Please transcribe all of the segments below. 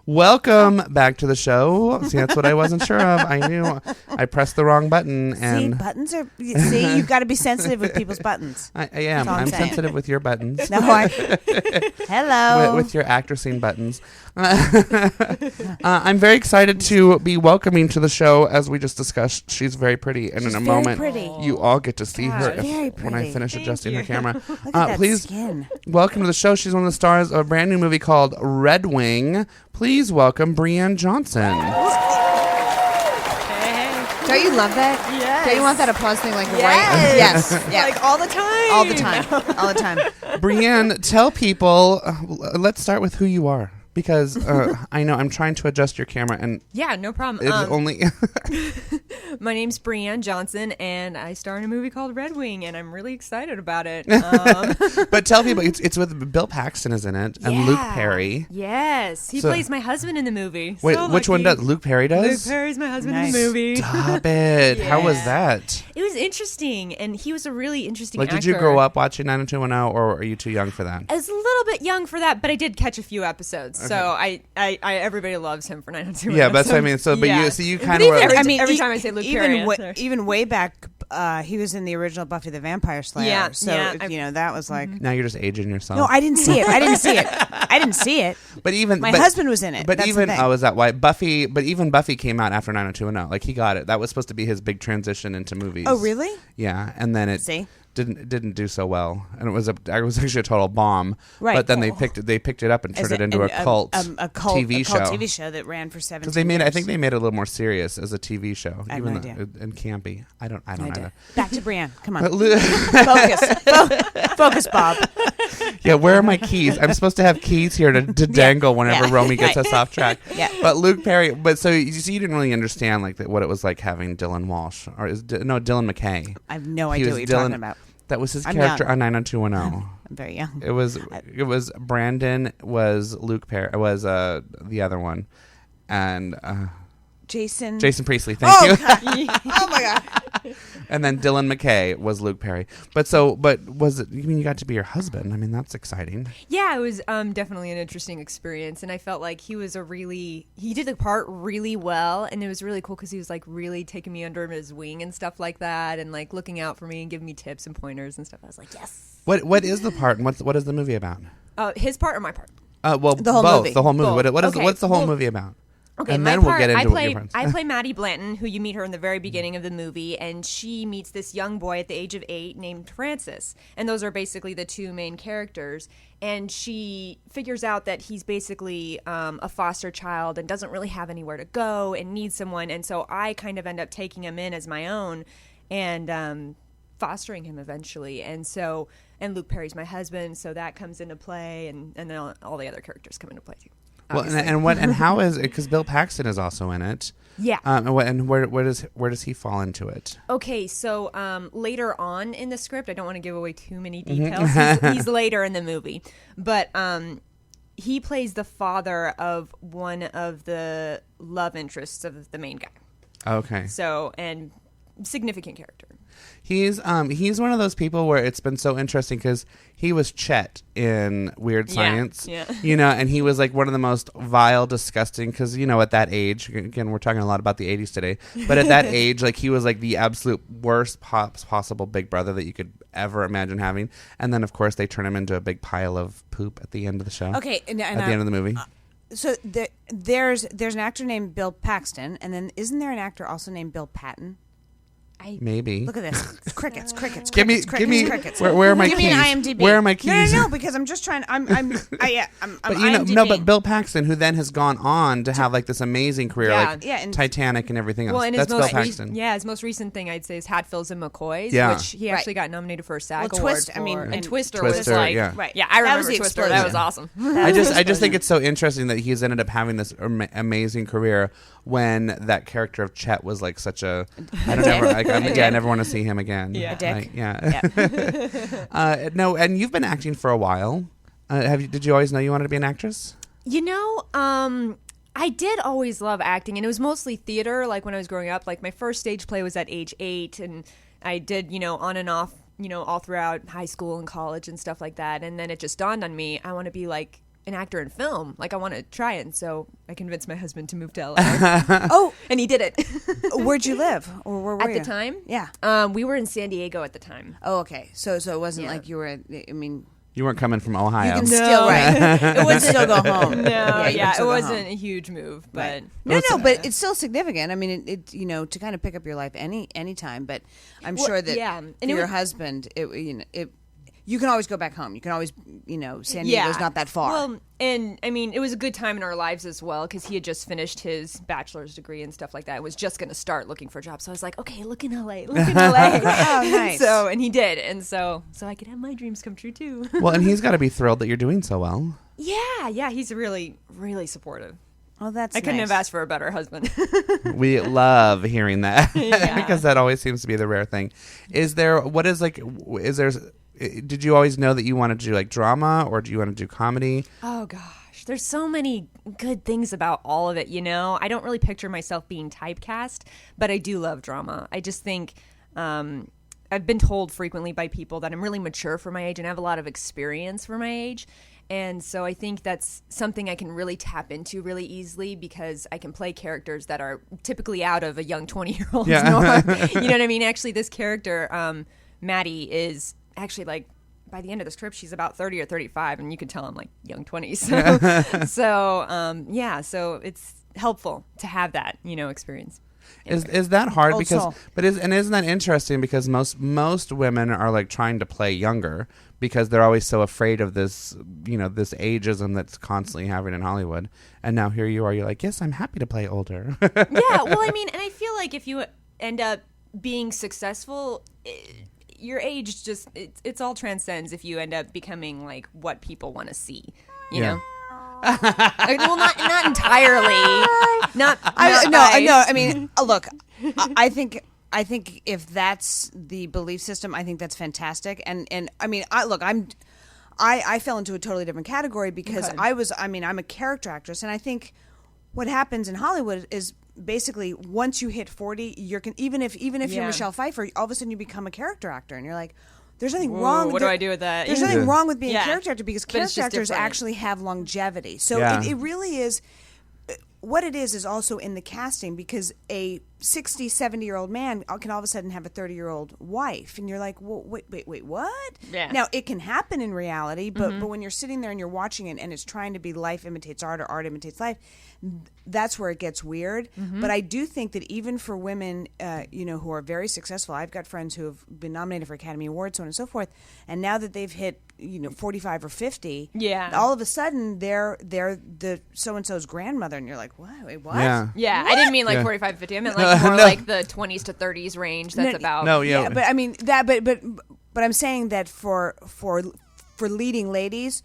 Welcome back to the show. See, that's what I wasn't sure of. I knew I pressed the wrong button. And see, buttons are. See, you've got to be sensitive with people's buttons. I am. I'm sensitive with your buttons. No, hello. With your actor scene buttons. I'm very excited to be welcoming to the show, as we just discussed. She's very pretty, and in a moment, you all get to see her when I finish adjusting her camera. Look at that please skin. Welcome to the show. She's one of the stars of a brand new movie called Redwing. Please welcome Breann Johnson. Hey. Don't you love that? Yes. Don't you want that applause thing like right? Yes. Yeah. Like all the time. All the time. All the time. Breann, tell people, let's start with who you are. Because I know I'm trying to adjust your camera and yeah, no problem. It's only my name's Breann Johnson, and I star in a movie called Redwing, and I'm really excited about it. But tell people, it's with Bill Paxton is in it, and Luke Perry. Yes, he plays my husband in the movie. Wait, so which one does? Luke Perry does? Luke Perry's my husband in the movie. Stop it. How was that? It was interesting, and he was a really interesting actor. Did you grow up watching 90210, or are you too young for that? I was a little bit young for that, but I did catch a few episodes. Okay. So I everybody loves him for 90210. Yeah, that's what I mean. So, but you kind of every time I say Luke Perry, even way back, he was in the original Buffy the Vampire Slayer. Yeah, so that was like. Now you're just aging yourself. No, I didn't see it. I didn't see it. But even my husband was in it. But that's even is that why Buffy? But even Buffy came out after 90210. Like he got it. That was supposed to be his big transition into movies. Oh, really? Yeah, and then it didn't do so well, and it was actually a total bomb. Right. But then they picked it up and turned it into a cult TV show. TV show that ran for 17 years. Because I think they made it a little more serious as a TV show, I have no idea. And campy. I don't know. Back to Breann. Come on. Focus, Bob. Yeah, where are my keys? I'm supposed to have keys here to dangle whenever Romy gets us off track. Yeah. But Luke Perry. But so you didn't really understand what it was like having Dylan Walsh Dylan McKay. I have no idea what you're talking about. That was his character on 90210. I'm very young. It was Brandon was Luke Perry was the other one, and Jason Priestley. Thank you. Oh my God. And then Dylan McKay was Luke Perry. But was it? You mean you got to be your husband? I mean, that's exciting. Yeah, it was definitely an interesting experience, and I felt like he did the part really well, and it was really cool because he was like really taking me under his wing and stuff like that, and like looking out for me and giving me tips and pointers and stuff. I was like, yes. What is the part, and what is the movie about? His part or my part? Well, the whole both. movie. The whole movie. Both. What's the whole movie about? Okay, and my then part, we'll get into I play Maddie Blanton, who you meet her in the very beginning of the movie, and she meets this young boy at the age of 8 named Francis, and those are basically the two main characters. And she figures out that he's basically a foster child and doesn't really have anywhere to go and needs someone, and so I kind of end up taking him in as my own and fostering him eventually. And Luke Perry's my husband, so that comes into play, and then all the other characters come into play too. Well, and how is it? Because Bill Paxton is also in it. Yeah. And where does he fall into it? Okay, so later on in the script, I don't want to give away too many details. He's later in the movie, but he plays the father of one of the love interests of the main guy. Okay. So, and significant character. He's one of those people where it's been so interesting because he was Chet in Weird Science, and he was like one of the most vile, disgusting, because at that age, again, we're talking a lot about the 80s today, but at that age, like he was like the absolute worst possible big brother that you could ever imagine having, and then of course they turn him into a big pile of poop at the end of the show. Okay, and at the end of the movie. So there's an actor named Bill Paxton, and then isn't there an actor also named Bill Patton? Maybe. Look at this. Crickets. Give me. Where are my keys? Give me an IMDb. Where are my keys? No, because I'm just trying. I'm but IMDb. but Bill Paxton, who then has gone on to have like this amazing career, and Titanic and everything else. Well, and that's Bill Paxton. His most recent thing I'd say is Hatfields and McCoys, which he actually got nominated for a SAG award for. And Twister was like, I remember Twister. That was awesome. I just think it's so interesting that he's ended up having this amazing career when that character of Chet was like such a I never want to see him again. A dick. No, and you've been acting for a while. Did you always know you wanted to be an actress? I did always love acting, and it was mostly theater. Like when I was growing up, like my first stage play was at age 8, and I did, on and off, all throughout high school and college and stuff like that. And then it just dawned on me, I want to be like an actor in film. Like, I want to try it. And so I convinced my husband to move to LA. Oh, and he did it. where'd you live? Or where were At you? the time? Yeah. We were in San Diego at the time. Oh, okay. So it wasn't like you were. I mean, You weren't coming from Ohio. you can still right. It would still go home. No, you can it still go wasn't home. a huge move, but No, but it's still significant. I mean, it to kind of pick up your life any time. But I'm sure that for your husband, you can always go back home. You can always, San Diego's not that far. Well, and I mean, it was a good time in our lives as well because he had just finished his bachelor's degree and stuff like that. I was just going to start looking for a job. So I was like, okay, look in LA. Oh, nice. And he did. And so I could have my dreams come true too. Well, and he's got to be thrilled that you're doing so well. Yeah. He's really, really supportive. Oh, that's I couldn't nice. have asked for a better husband. We love hearing that because that always seems to be the rare thing. Did you always know that you wanted to do like drama or do you want to do comedy? Oh gosh, there's so many good things about all of it, I don't really picture myself being typecast, but I do love drama. I just think I've been told frequently by people that I'm really mature for my age and I have a lot of experience for my age. And so I think that's something I can really tap into really easily because I can play characters that are typically out of a young 20-year-old's norm. You know what I mean? Actually, this character, Maddie, is actually like by the end of the script she's about 30 or 35 and you can tell I'm like young 20s so it's helpful to have that experience. Is that hard? Old Because soul. isn't that interesting because most women are like trying to play younger because they're always so afraid of this this ageism that's constantly happening in Hollywood, and now here you are, you're like, yes, I'm happy to play older. Yeah, well, I mean, and I feel like if you end up being successful, your age just it's all transcends if you end up becoming like what people want to see, you know. Well, not entirely. I mean, look, I think if that's the belief system, I think that's fantastic. And I mean, I fell into a totally different category because I'm a character actress, and I think what happens in Hollywood is basically once you hit 40, even if you're Michelle Pfeiffer, all of a sudden you become a character actor, and you're like, there's nothing wrong. What do I do with that? There's nothing wrong with being a character actor because character actors different. actually have longevity. So it really is. What it is also in the casting because a 60, 70-year-old man can all of a sudden have a 30-year-old wife. And you're like, well, wait, what? Yeah. Now, it can happen in reality, but when you're sitting there and you're watching it and it's trying to be life imitates art or art imitates life, that's where it gets weird. But I do think that even for women, who are very successful, I've got friends who have been nominated for Academy Awards, so on and so forth, and now that they've hit 45 or 50, all of a sudden they're the so-and-so's grandmother, and you're like, what? Wait, what? Yeah, I didn't mean like 45, 50. I meant like more like the 20s to 30s range. That's about. No, yeah. But I mean that. But I'm saying that for leading ladies,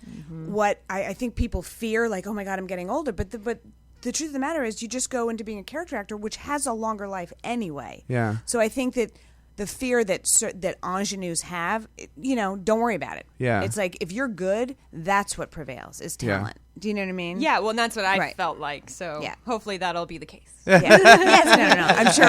what I think people fear, like, oh my God, I'm getting older. But the truth of the matter is, you just go into being a character actor, which has a longer life anyway. Yeah. So I think that the fear that ingenues have, don't worry about it. Yeah. It's like if you're good, that's what prevails is talent. Do you know what I mean? Yeah, well, that's what I felt like. So hopefully that'll be the case. Yeah. Yes, no. I'm sure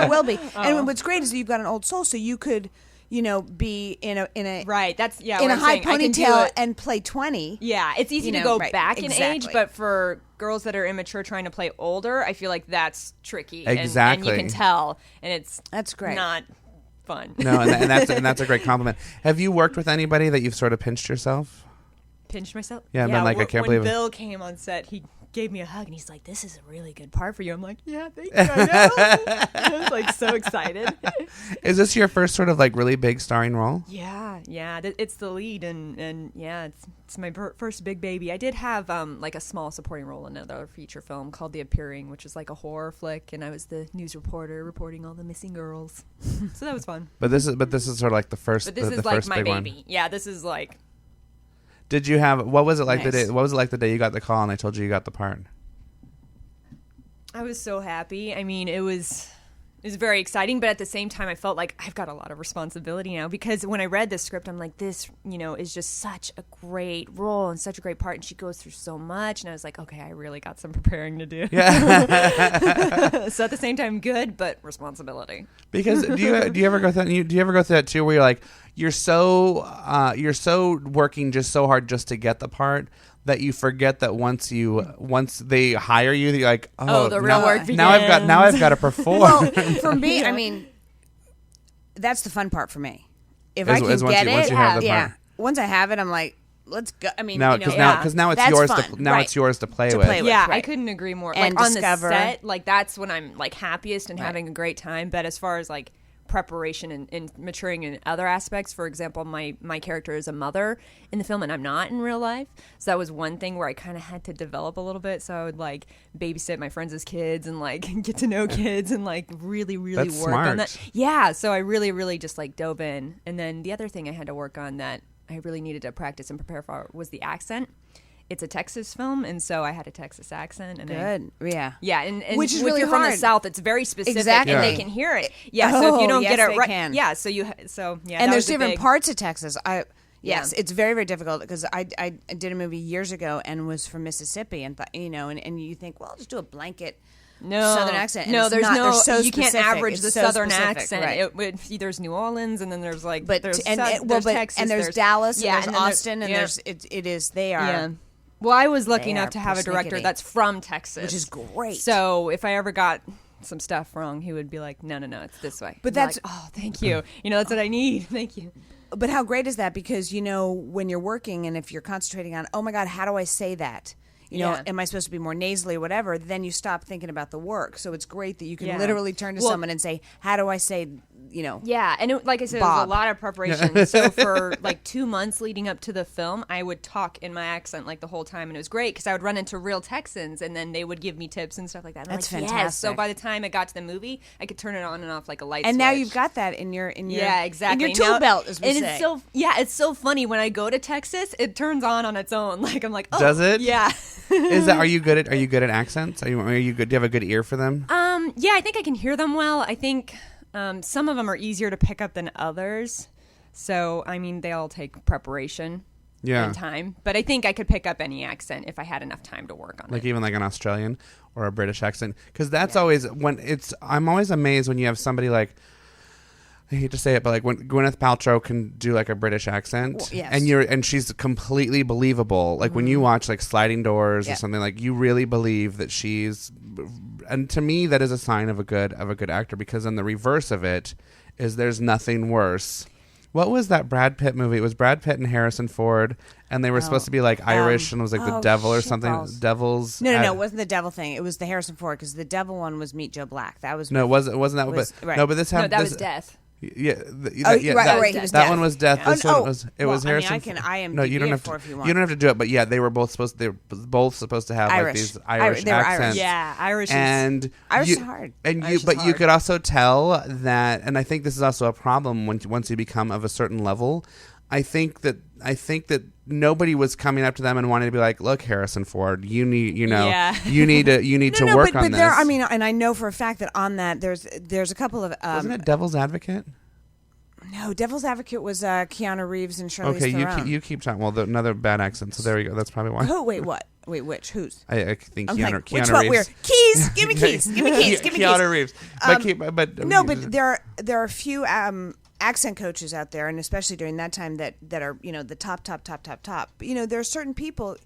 it will be. And what's great is that you've got an old soul, so you could, be in a right. That's in a high ponytail and play 20. Yeah, it's easy to go back in age, exactly. but for girls that are immature trying to play older, I feel like that's tricky. Exactly. And you can tell, and that's great. Not fun. No, and that's a great compliment. Have you worked with anybody that you've sort of pinched yourself? Pinched myself? Yeah, been like, I can't believe it. When Bill came on set, he gave me a hug and he's like, "This is a really good part for you." I'm like, "Yeah, thank you." I was like so excited. Is this your first sort of like really big starring role? Yeah, it's the lead, and yeah, it's my first big baby. I did have like a small supporting role in another feature film called The Appearing, which is like a horror flick, and I was the news reporter reporting all the missing girls. So that was fun. But this is sort of like the first. But this is the like first my big baby. One. Yeah, this is like. Did you have what was it like Nice. the day? What was it like the day you got the call and they told you got the part? I was so happy. I mean, it was very exciting, but at the same time, I felt like I've got a lot of responsibility now because when I read the script, I'm like, this, is just such a great role and such a great part, and she goes through so much, and I was like, okay, I really got some preparing to do. Yeah. So at the same time, good, but responsibility. Because do you ever go through that too, where you're like you're so working just so hard just to get the part that you forget that once they hire you, you're like, oh, the real work begins. Now I've got to perform. Well, for me, I mean, that's the fun part for me. If I can get it, once I have it, I'm like, let's go. I mean, now it's yours. It's yours to play with. Yeah, I couldn't agree more. And like on the set, like that's when I'm like happiest and having a great time. But as far as like preparation and maturing in other aspects, for example, my character is a mother in the film and I'm not in real life, so that was one thing where I kind of had to develop a little bit. So I would like babysit my friends' kids and like get to know kids and like really That's work smart. on that. Yeah, so I really just like dove in. And then the other thing I had to work on that I really needed to practice and prepare for was the accent. It's a Texas film, and so I had a Texas accent. And yeah, and which is if really you're hard. from the South, it's very specific, exactly. and they can hear it. Yeah, so if you don't get it right, can. yeah, and there's different parts of Texas. It's very, very difficult because I did a movie years ago and was from Mississippi, and and you think, well, I'll just do a blanket. Southern accent. No, there's no. So you can't specific. average the Southern accent. Right. There's New Orleans, and then there's like, there's Texas, and there's Dallas, and there's Austin, and there's it is. They are. Yeah. Well, I was lucky enough to have a director that's from Texas, which is great. So if I ever got some stuff wrong, he would be like, "No, it's this way." But that's thank you. That's what I need. Thank you. But how great is that? Because when you're working and if you're concentrating on, oh my God, how do I say that? Am I supposed to be more nasally or whatever? Then you stop thinking about the work. So it's great that you can literally turn to someone and say, how do I say, Yeah, and like I said, Bob. it was a lot of preparation. So for like 2 months leading up to the film, I would talk in my accent like the whole time. And it was great because I would run into real Texans and then they would give me tips and stuff like that. And That's I'm like, fantastic. Yes. So by the time it got to the movie, I could turn it on and off like a light and switch. now you've got that in your exactly. in your tool belt, as we and say. It's so funny when I go to Texas, it turns on its own. Like I'm like, oh, does it? Yeah. Are you good at accents? Are you good? Do you have a good ear for them? Yeah, I think I can hear them well. I think some of them are easier to pick up than others. So I mean, they all take preparation and time. But I think I could pick up any accent if I had enough time to work on it. Like even like an Australian or a British accent, because that's always I'm always amazed when you have somebody like. I hate to say it, but like when Gwyneth Paltrow can do like a British accent, and she's completely believable. Like when you watch like Sliding Doors or something, like you really believe that she's. And to me, that is a sign of a good actor, because then the reverse of it is there's nothing worse. What was that Brad Pitt movie? It was Brad Pitt and Harrison Ford, and they were supposed to be like Irish, and it was like the devil or something. Balls. Devils. No, it wasn't the devil thing. It was the Harrison Ford, because the devil one was Meet Joe Black. That was no, it wasn't that. Right. No, but this happened. No, that was Death. Yeah, that one was Death. This one was Harrison. I am. No, you don't have to. If you want. You don't have to do it. But yeah, they were both supposed to have Irish. like these Irish they were accents. Irish. Yeah, Irish. And Irish is hard. And Irish you could also tell that, and I think this is also a problem once you become of a certain level. I think that nobody was coming up to them and wanting to be like, "Look, Harrison Ford, you need to work on this." There, I mean, and I know for a fact that on that there's a couple of wasn't it Devil's Advocate? No, Devil's Advocate was Keanu Reeves and Charlize Theron. Okay, you keep talking. Well, another bad accent. So there we go. That's probably why. Who? Wait, what? Wait, which? Whose? I think I'm Keanu like, Reeves. Which one? Where? Keys? Give me keys. Give me keys. Give me keys. Keanu Reeves. But there are a few accent coaches out there, and especially during that time that are the top. But there are certain people.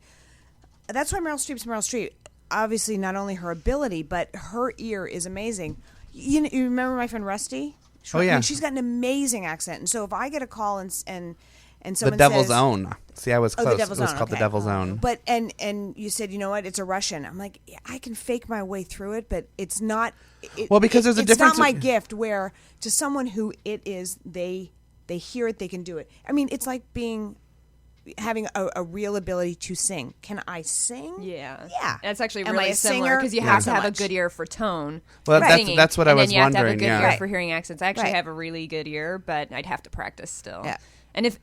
That's why Meryl Streep's Meryl Streep. Obviously, not only her ability, but her ear is amazing. You remember my friend Rusty? Oh yeah, I mean, she's got an amazing accent, and so if I get a call and someone the Devil's says, Own. See, I was close. The Devil's it was Own, called okay. The Devil's Own. But and you said, you know what? It's a Russian. I'm like, yeah, I can fake my way through it, but it's not. Because there's a difference. It's not my gift. Where to someone who it is, they hear it, they can do it. I mean, it's like having a real ability to sing. Can I sing? Yeah. That's actually Am really I a similar, because you singer? have to Not have so a much. good ear for tone. Well, Singing, that's what I was and then you have wondering. to have a good Yeah. ear for hearing accents. I actually Right. have a really good ear, but I'd have to practice still. Yeah. And if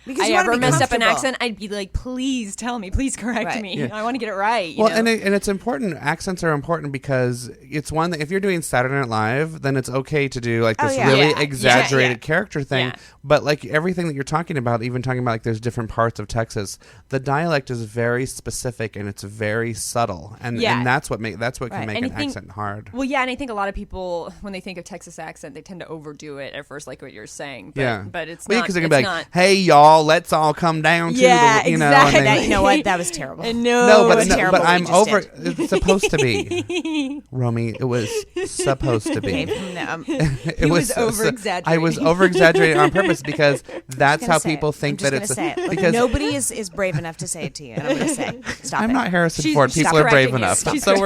Because I you wanna ever be messed up an comfortable. accent, I'd be like, please tell me, please correct Right. me. Yeah. I want to get it right. Well, and it's important. Accents are important because it's one that if you're doing Saturday Night Live, then it's okay to do like this really exaggerated character thing. Yeah. But like everything that you're talking about, even talking about like there's different parts of Texas, the dialect is very specific and it's very subtle, and that's what can make an accent hard. Well, yeah, and I think a lot of people, when they think of Texas accent, they tend to overdo it at first, like what you're saying. But, but it's not. Because they can be like, not. hey y'all, let's all come down to the, you know. Exactly. And You know what? That was terrible. but I'm over. It's supposed to be, Romy. It was supposed to be. He was over-exaggerating. I was over-exaggerating on purpose because that's how people think that it's. Because nobody is brave enough to say it to you, and I'm going to say, stop. I'm not Harrison Ford. People are brave enough. So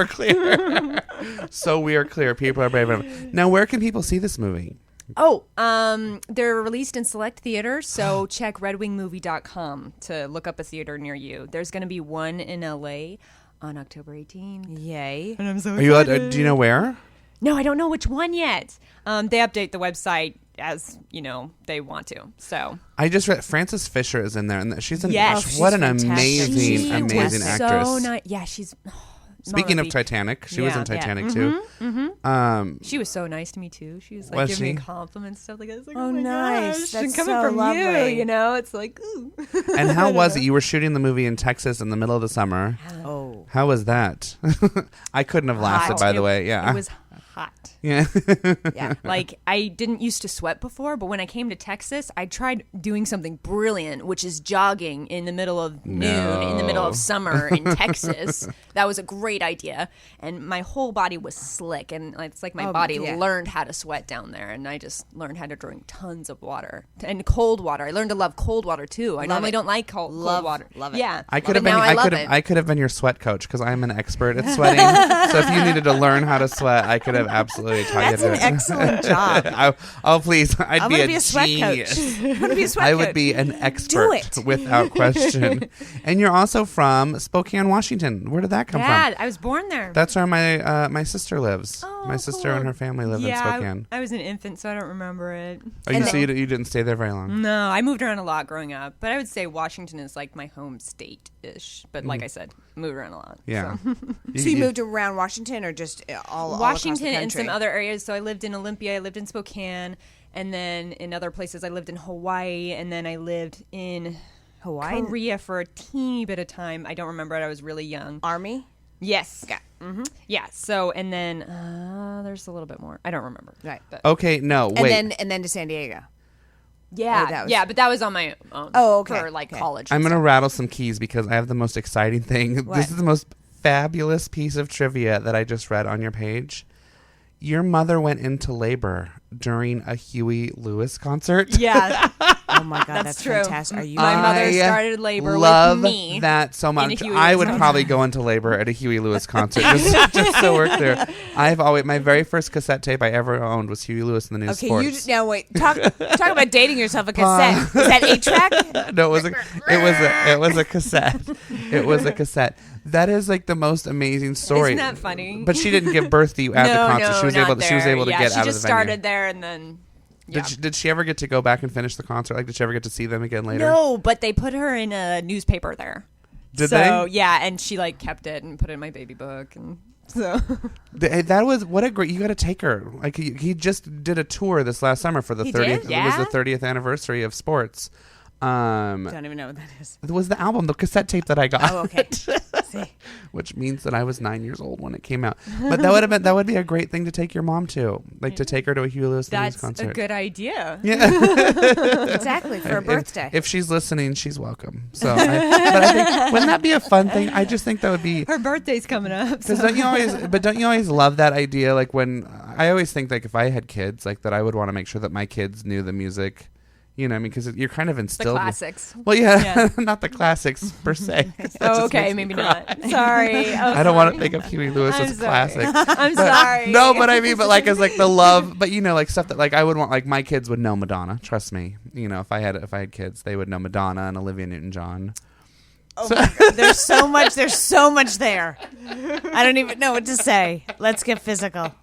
we're clear. People are brave enough. Now, where can people see this movie? They're released in select theaters, so check redwingmovie.com to look up a theater near you. There's going to be one in LA on October 18th. Yay. And I'm so excited. Are you do you know where? No, I don't know which one yet. They update the website as, they want to. So I just read Frances Fisher is in there, and she's an she's an amazing actress. So nice. Yeah, she's Speaking of Titanic, she was in Titanic too. She was so nice to me too. She was giving me compliments, stuff like that. Like, oh my nice, gosh. that's coming so from lovely. you. It's like, ooh. And how was it? You were shooting the movie in Texas in the middle of the summer. Oh, how was that? I couldn't have lasted, by the way. Yeah, it was hot. Yeah. Yeah. Like, I didn't used to sweat before, but when I came to Texas, I tried doing something brilliant, which is jogging in the middle of noon, in the middle of summer in Texas. That was a great idea. And my whole body was slick. And it's like my body learned how to sweat down there. And I just learned how to drink tons of water. And cold water. I learned to love cold water, too. I normally don't like cold water. Love it. Yeah. I could have been your sweat coach because I'm an expert at sweating. So if you needed to learn how to sweat, I could have absolutely taught you to do it. That's an excellent job. Please. I'd be a sweat genius. coach. I'm going to be a sweat I coach. would be an expert without question. And you're also from Spokane, Washington. Where did that come from? I was born there. That's where my sister lives. Oh, my sister cool. and her family live in Spokane. I was an infant, so I don't remember it. Oh, you didn't stay there very long? No, I moved around a lot growing up. But I would say Washington is like my home state-ish. But like I said, moved around a lot. Yeah. So you moved around Washington or just all Washington across the and country? some other areas. So I lived in Olympia, I lived in Spokane, and then in other places I lived in Hawaii, and then I lived in Korea for a teeny bit of time. I don't remember it. I was really young. Army? Yes. Yeah. Mm-hmm. Yeah. So, and then there's a little bit more. I don't remember. Right. But. Okay, no, wait. And then to San Diego. Yeah, but that was on my own. Oh, okay. For college. I'm going to rattle some keys because I have the most exciting thing. What? This is the most fabulous piece of trivia that I just read on your page. Your mother went into labor during a Huey Lewis concert. Yeah. Oh my God, that's true. fantastic. Are you? My mother started labor love with me. That so much. Huey I Lewis would concert. probably go into labor at a Huey Lewis concert just so we're clear. My very first cassette tape I ever owned was Huey Lewis and the News Sports. Now wait. Talk about dating yourself. A cassette. Is that 8-track? No, it was a cassette. It was a cassette. That is like the most amazing story. Isn't that funny? But she didn't give birth to you at the concert. She was able to get out of the venue. She just started there and then. Yeah. Did she ever get to go back and finish the concert? Like, did she ever get to see them again later? No, but they put her in a newspaper there. Did they? So yeah, and she kept it and put it in my baby book, and so that was what a great. You got to take her. Like he just did a tour this last summer for the 30th. Did? Yeah? It was the 30th anniversary of sports. Don't even know what that is. It was the album, the cassette tape that I got. Oh, okay. See. Which means that I was 9 years old when it came out. But that would be a great thing to take your mom to, to take her to a Huey Lewis concert. That's a good idea. Yeah, exactly for a birthday. If she's listening, she's welcome. So, but I think wouldn't that be a fun thing? I just think that would be. Her birthday's coming up. So. Don't you always love that idea? Like when I always think if I had kids, that I would want to make sure that my kids knew the music. You know, I mean, because you're kind of instilled. The classics. Well, yeah. Not the classics per se. Oh, okay, maybe not. Sorry. I don't want to think of Huey Lewis as classic. I'm sorry. No, but I mean, as the love, but stuff that I would want. My kids would know Madonna. Trust me. If I had kids, they would know Madonna and Olivia Newton-John. Oh my God. There's so much. There's so much there. I don't even know what to say. Let's get physical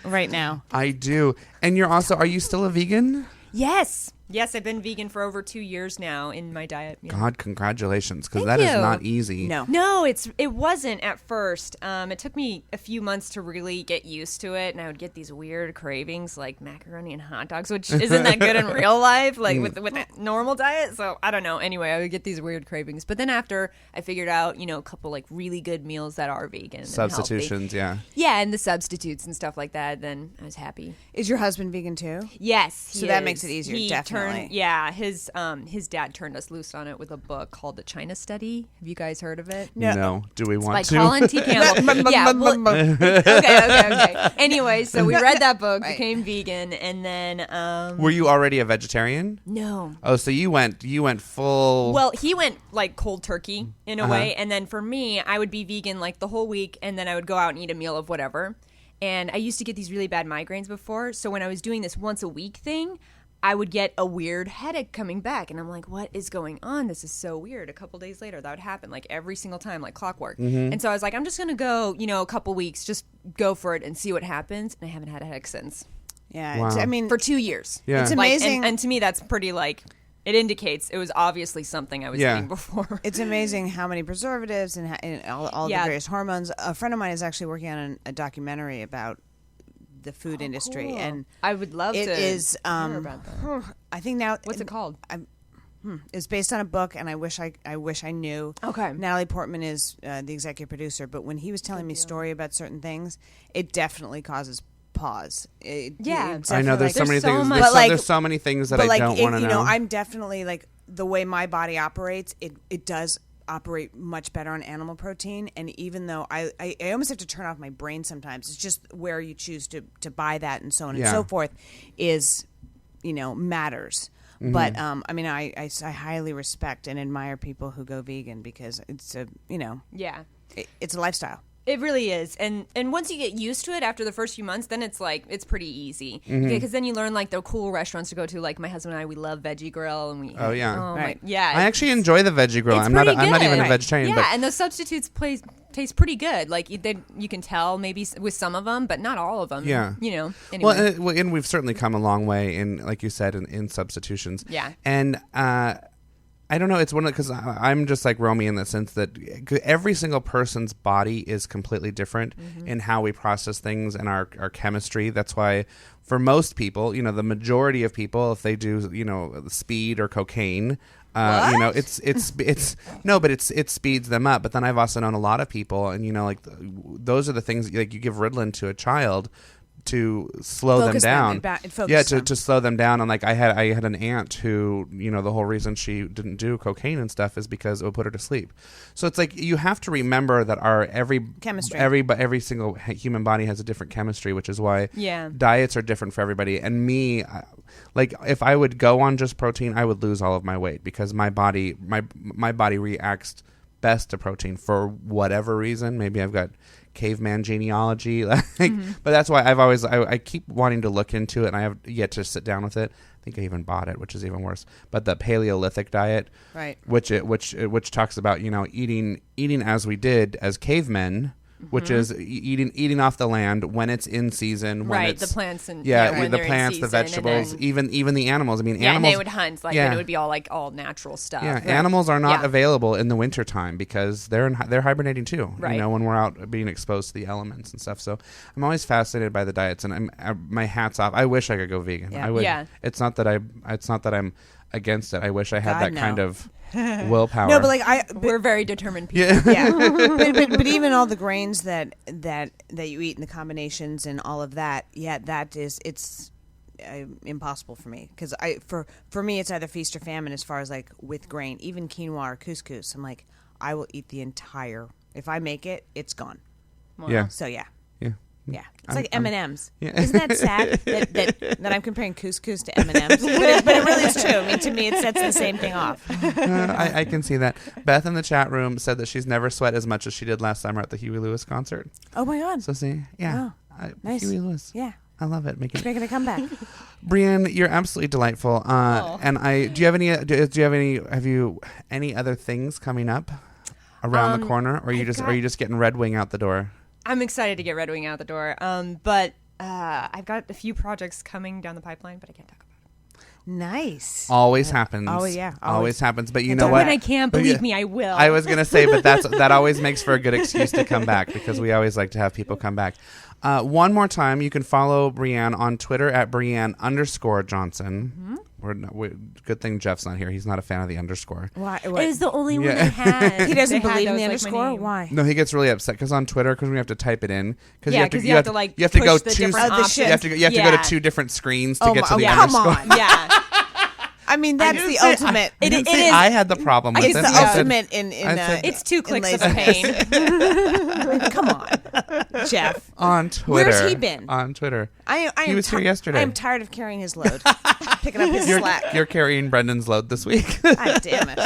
right now. I do. And are you still a vegan? Yes. Yes, I've been vegan for over 2 years now in my diet. Yeah. God, congratulations, because that is not easy. No, it wasn't at first. It took me a few months to really get used to it, and I would get these weird cravings like macaroni and hot dogs, which isn't that good in real life, with a normal diet. So I don't know. Anyway, I would get these weird cravings. But then after I figured out, a couple really good meals that are vegan, substitutions, and yeah, and the substitutes and stuff like that, then I was happy. Is your husband vegan too? Yes, so that makes it easier. Definitely. his dad turned us loose on it with a book called The China Study. Have you guys heard of it? No. Do we want it's to? by Colin T. Campbell. Okay. Anyway, so we read that book, became vegan, and then Were you already a vegetarian? No. Oh, so you went full. Well, he went like cold turkey in a way, and then for me, I would be vegan like the whole week, and then I would go out and eat a meal of whatever. And I used to get these really bad migraines before, so when I was doing this once a week thing, I would get a weird headache coming back, and I'm like, what is going on? This is so weird. A couple days later, that would happen like every single time, like clockwork. And so I was like, I'm just going to go, a couple weeks, just go for it and see what happens. And I haven't had a headache since. Yeah. Wow. For 2 years. Yeah. It's amazing. And to me, that's pretty it indicates it was obviously something I was eating before. It's amazing how many preservatives and all the various hormones. A friend of mine is actually working on a documentary about the food industry, cool. and I would love to hear about that. I think now What's it called? It's based on a book, and I wish I knew. Okay. Natalie Portman is the executive producer, but when he was telling me story about certain things, it definitely causes pause. I know there's so many things. There's so many things that I don't want to know. I'm definitely the way my body operates. It does operate much better on animal protein, and even though I almost have to turn off my brain sometimes, it's just where you choose to buy that and so on and so forth is matters. But I highly respect and admire people who go vegan because it's it's a lifestyle. It really is, and once you get used to it after the first few months, then it's it's pretty easy because then you learn the cool restaurants to go to. Like my husband and I, we love Veggie Grill, and we right. I actually enjoy the Veggie Grill. I'm not even a vegetarian, but and those substitutes taste pretty good. You can tell maybe with some of them, but not all of them. Yeah, anyway. Well, and we've certainly come a long way in, like you said, in substitutions. Yeah, and I don't know. It's one of because I'm just like Romy in the sense that every single person's body is completely different in how we process things and our chemistry. That's why for most people, the majority of people, if they do, speed or cocaine, it speeds them up. But then I've also known a lot of people, and those are the things you give Ritalin to a child to slow them down. To slow them down. And I had an aunt who, the whole reason she didn't do cocaine and stuff is because it would put her to sleep. So it's you have to remember that every single human body has a different chemistry, which is why diets are different for everybody. And me, if I would go on just protein, I would lose all of my weight because my body reacts best to protein for whatever reason. Maybe I've got caveman genealogy, but that's why I keep wanting to look into it, and I have yet to sit down with it. I think I even bought it, which is even worse. But the Paleolithic diet, right, which talks about eating as we did as cavemen, which is eating off the land when it's in season, when it's the plants and the plants, the vegetables, even the animals. I mean, animals, and they would hunt and it would be all natural stuff. Yeah, animals are not available in the wintertime because they're hibernating too. Right. When we're out being exposed to the elements and stuff. So I'm always fascinated by the diets, and my hat's off. I wish I could go vegan. Yeah. I would. Yeah. It's not that I'm against it. I wish I had kind of willpower. No, but we're very determined people. Yeah. but even all the grains that you eat and the combinations and all of that, it's impossible for me because for me it's either feast or famine as far as with grain, even quinoa or couscous. I'm I will eat the entire. If I make it, it's gone. Wow. Yeah. So yeah. Yeah, it's like M&Ms. Yeah. Isn't that sad that I'm comparing couscous to M&Ms? But it really is true. I mean, to me, it sets the same thing off. I can see that. Beth in the chat room said that she's never sweat as much as she did last summer at the Huey Lewis concert. Oh my God! So see, nice. Huey Lewis. Yeah, I love it. Making a comeback. Breann, you're absolutely delightful. And do you have any other things coming up around the corner, or are you just getting Redwing out the door? I'm excited to get Redwing out the door, but I've got a few projects coming down the pipeline, but I can't talk about it. Nice. Always happens. Oh yeah, always happens. But you know what? When I can, believe me, I will. I was gonna say, but that always makes for a good excuse to come back because we always like to have people come back. One more time, you can follow Breann on Twitter at Breann_Johnson. Good thing Jeff's not here. He's not a fan of the underscore. Why? It was the only one I had. He doesn't believe in the underscore? Why? No, he gets really upset because on Twitter, because we have to type it in. You have to go to two different screens to get to the underscore. Yeah. I mean, that's the ultimate. It is. I had the problem with it's it. the ultimate in it's 2 clicks of laziness. pain. Come on, Jeff. On Twitter. Where's he been? On Twitter. He was here yesterday. I am tired of carrying his load. Picking up his slack. You're carrying Brendan's load this week. God damn it.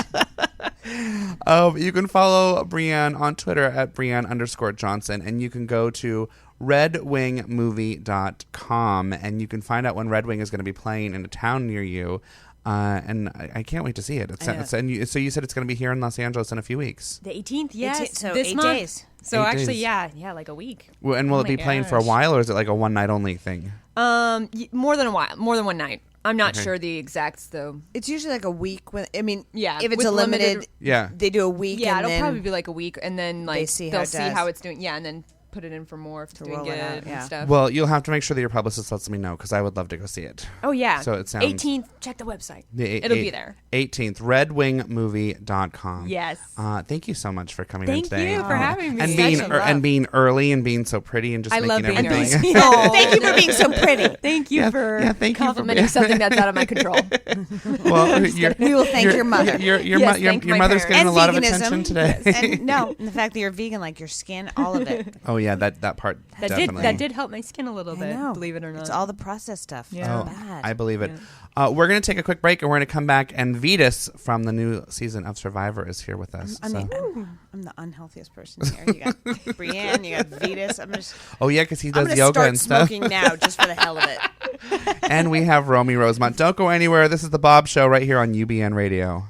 You can follow Breann on Twitter at Breann_Johnson, and you can go to redwingmovie.com, and you can find out when Redwing is going to be playing in a town near you. And I can't wait to see it. So you said it's going to be here in Los Angeles in a few weeks. The 18th, yes. So this 8 month. days. So 8 actually, days. yeah, like a week. Well, and will it be playing for a while, or is it like a one night only thing? More than a while, more than one night. I'm not sure the exacts though. It's usually like a week. If it's with a limited, they do a week. Yeah, and it'll then probably be like a week, and then like they'll see how it's doing. Yeah, and then put it in for more if it's doing good and stuff. Well, you'll have to make sure that your publicist lets me know, because I would love to go see it. Oh yeah. So it sounds 18th. Check the website. It'll be there. 18th, redwingmovie.com. Yes. Thank you so much for coming in today. Thank you for having me. And being early and being so pretty and just making being everything. Thank you for being so pretty. Thank you for thank complimenting something that's out of my control. Well, we will thank your mother. Your mother's getting and a lot of veganism. attention today. And the fact that you're vegan, like your skin, all of it. Oh yeah, that part definitely. That did help my skin a little bit. know. Believe it or not. It's all the processed stuff. Yeah. It's bad. I believe it. We're going to take a quick break, and we're going to come back, and Vetus from the new season of Survivor is here with us. I'm the unhealthiest person here. You got Breann, you got Vetus. Oh yeah, because he I'm does gonna yoga start and stuff. smoking now, just for the hell of it. And we have Romy Rosemont. Don't go anywhere. This is the Baub Show right here on UBN Radio.